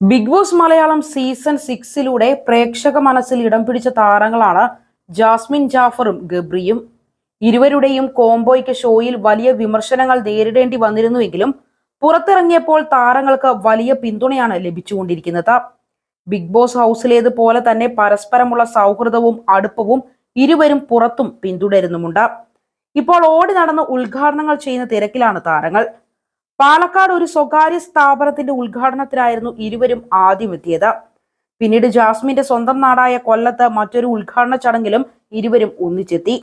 Big boss Malayalam season 6 പ്രേക്ഷക മനസ്സിൽ ഇടം പിടിച്ച താരങ്ങളാണ് ജാസ്മിൻ ജാഫറും ഗബ്രിയും. ഇരുവരുടെയും കോംബോയ്ക്ക് ഷോയിൽ വലിയ വിമർശനങ്ങൾ നേരിടേണ്ടി വന്നിരുന്നുവെങ്കിലും പുറത്തിറങ്ങിയപ്പോൾ താരങ്ങൾക്ക് വലിയ പിന്തുണയാണ് ലഭിച്ചുകൊണ്ടിരിക്കുന്നത്. ബിഗ് ബോസ് ഹൗസിലേതുപോലെ തന്നെ പരസ്പരമുള്ള സൗഹൃദവും അടുപ്പവും ഇരുവരും പുറത്തും പിന്തുടരുന്നുമുണ്ട്. ഇപ്പോൾ ഓടി നടന്ന് ഉദ്ഘാടനങ്ങൾ ചെയ്യുന്ന തിരക്കിലാണ് താരങ്ങൾ. പാലക്കാട് ഒരു സ്വകാര്യ സ്ഥാപനത്തിന്റെ ഉദ്ഘാടനത്തിനായിരുന്നു ഇരുവരും ആദ്യം എത്തിയത്. പിന്നീട് ജാസ്മിന്റെ സ്വന്തം നാടായ കൊല്ലത്ത് മറ്റൊരു ഉദ്ഘാടന ചടങ്ങിലും ഇരുവരും ഒന്നിച്ചെത്തി.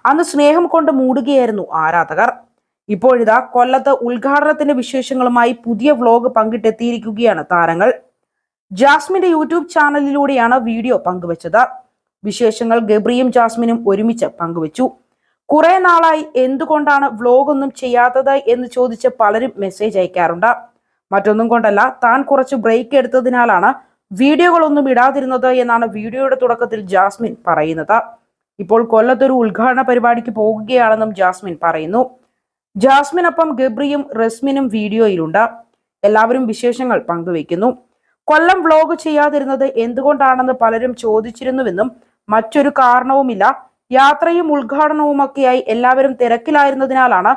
അന്ന് സ്നേഹം കൊണ്ട് മൂടുകയായിരുന്നു ആരാധകർ. ഇപ്പോഴിതാ കൊല്ലത്ത് ഉദ്ഘാടനത്തിന്റെ വിശേഷങ്ങളുമായി പുതിയ വ്ലോഗ് പങ്കിട്ടെത്തിയിരിക്കുകയാണ് താരങ്ങൾ. ജാസ്മിന്റെ യൂട്യൂബ് ചാനലിലൂടെയാണ് വീഡിയോ പങ്കുവച്ചത്. വിശേഷങ്ങൾ ഗബ്രിയും ജാസ്മിനും ഒരുമിച്ച് പങ്കുവച്ചു. കുറെ നാളായി എന്തുകൊണ്ടാണ് വ്ലോഗ് ഒന്നും ചെയ്യാത്തത് എന്ന് ചോദിച്ച് പലരും മെസ്സേജ് അയക്കാറുണ്ട്. മറ്റൊന്നും കൊണ്ടല്ല, താൻ കുറച്ച് ബ്രേക്ക് എടുത്തതിനാലാണ് വീഡിയോകളൊന്നും ഇടാതിരുന്നത് എന്നാണ് വീഡിയോയുടെ തുടക്കത്തിൽ ജാസ്മിൻ പറയുന്നത്. ഇപ്പോൾ കൊല്ലത്തൊരു ഉദ്ഘാടന പരിപാടിക്ക് പോകുകയാണെന്നും ജാസ്മിൻ പറയുന്നു. ജാസ്മിനൊപ്പം ഗബ്രിയും റസ്മിനും വീഡിയോയിലുണ്ട്. എല്ലാവരും വിശേഷങ്ങൾ പങ്കുവയ്ക്കുന്നു. കൊല്ലം വ്ലോഗ് ചെയ്യാതിരുന്നത് എന്തുകൊണ്ടാണെന്ന് പലരും ചോദിച്ചിരുന്നുവെന്നും മറ്റൊരു കാരണവുമില്ല, യാത്രയും ഉദ്ഘാടനവുമൊക്കെയായി എല്ലാവരും തിരക്കിലായിരുന്നതിനാലാണ്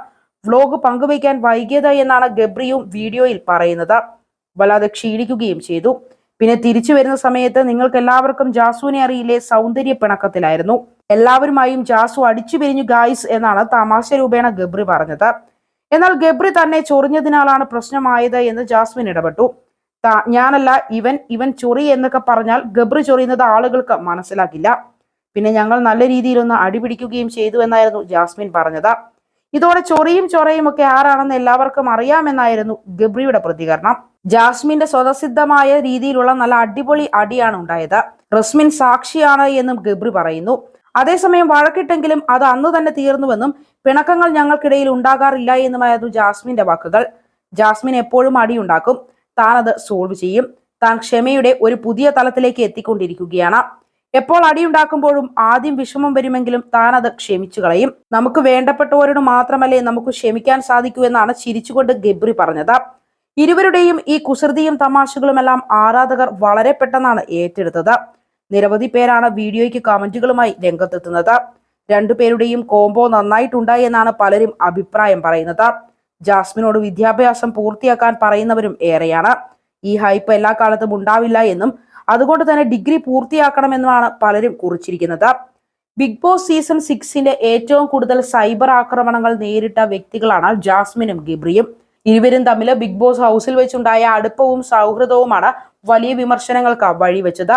വ്ലോഗ് പങ്കുവയ്ക്കാൻ വൈകിയത് എന്നാണ് ഗബ്രിയും വീഡിയോയിൽ പറയുന്നത്. വല്ലാതെ ക്ഷീണിക്കുകയും ചെയ്തു. പിന്നെ തിരിച്ചു വരുന്ന സമയത്ത് നിങ്ങൾക്ക് എല്ലാവർക്കും ജാസുവിനെ അറിയില്ലേ, സൗന്ദര്യ പിണക്കത്തിലായിരുന്നു. എല്ലാവരുമായും ജാസു അടിച്ചു പിരിഞ്ഞു ഗായ്സ് എന്നാണ് തമാശ രൂപേണ ഗബ്രി പറഞ്ഞത്. എന്നാൽ ഗബ്രി തന്നെ ചൊറിഞ്ഞതിനാലാണ് പ്രശ്നമായത് എന്ന് ജാസ്മിൻ ഇടപെട്ടു. ഞാനല്ല ഇവൻ ചൊറി എന്നൊക്കെ പറഞ്ഞാൽ ഗബ്രി ചൊറിയുന്നത് ആളുകൾക്ക് മനസ്സിലാക്കില്ല. പിന്നെ ഞങ്ങൾ നല്ല രീതിയിലൊന്ന് അടിപിടിക്കുകയും ചെയ്തു എന്നായിരുന്നു ജാസ്മിൻ പറഞ്ഞത്. ഇതോടെ ചൊറയും ഒക്കെ ആരാണെന്ന് എല്ലാവർക്കും അറിയാമെന്നായിരുന്നു ഗബ്രിയുടെ പ്രതികരണം. ജാസ്മിന്റെ സ്വതസിദ്ധമായ രീതിയിലുള്ള നല്ല അടിപൊളി അടിയാണ് ഉണ്ടായത്. റസ്മിൻ സാക്ഷിയാണ് എന്നും ഗബ്രി പറയുന്നു. അതേസമയം വഴക്കിട്ടെങ്കിലും അത് അന്ന് തന്നെ തീർന്നുവെന്നും പിണക്കങ്ങൾ ഞങ്ങൾക്കിടയിൽ ഉണ്ടാകാറില്ല എന്നുമായിരുന്നു ജാസ്മിന്റെ വാക്കുകൾ. ജാസ്മിൻ എപ്പോഴും അടിയുണ്ടാക്കും, താൻ അത് സോൾവ് ചെയ്യും. താൻ ക്ഷമയുടെ ഒരു പുതിയ തലത്തിലേക്ക് എത്തിക്കൊണ്ടിരിക്കുകയാണ്. എപ്പോൾ അടിയുണ്ടാക്കുമ്പോഴും ആദ്യം വിഷമം വരുമെങ്കിലും താൻ അത് ക്ഷമിച്ചു കളയും. നമുക്ക് വേണ്ടപ്പെട്ടവരോട് മാത്രമല്ലേ നമുക്ക് ക്ഷമിക്കാൻ സാധിക്കൂ എന്നാണ് ചിരിച്ചുകൊണ്ട് ഗബ്രി പറഞ്ഞത്. ഇരുവരുടെയും ഈ കുസൃതിയും തമാശകളുമെല്ലാം ആരാധകർ വളരെ പെട്ടെന്നാണ് ഏറ്റെടുത്തത്. നിരവധി പേരാണ് വീഡിയോയ്ക്ക് കമന്റുകളുമായി രംഗത്തെത്തുന്നത്. രണ്ടുപേരുടെയും കോംബോ നന്നായിട്ടുണ്ട് എന്നാണ് പലരും അഭിപ്രായം പറയുന്നത്. ജാസ്മിനോട് വിദ്യാഭ്യാസം പൂർത്തിയാക്കാൻ പറയുന്നവരും ഏറെയാണ്. ഈ ഹൈപ്പ് എല്ലാ കാലത്തും ഉണ്ടാവില്ല എന്നും അതുകൊണ്ട് തന്നെ ഡിഗ്രി പൂർത്തിയാക്കണമെന്നുമാണ് പലരും കുറിച്ചിരിക്കുന്നത്. ബിഗ് ബോസ് സീസൺ 6 ഏറ്റവും കൂടുതൽ സൈബർ ആക്രമണങ്ങൾ നേരിട്ട വ്യക്തികളാണ് ജാസ്മിനും ഗബ്രിയും. ഇരുവരും തമ്മിൽ ബിഗ് ബോസ് ഹൗസിൽ വെച്ചുണ്ടായ അടുപ്പവും സൗഹൃദവുമാണ് വലിയ വിമർശനങ്ങൾക്ക് വഴിവെച്ചത്.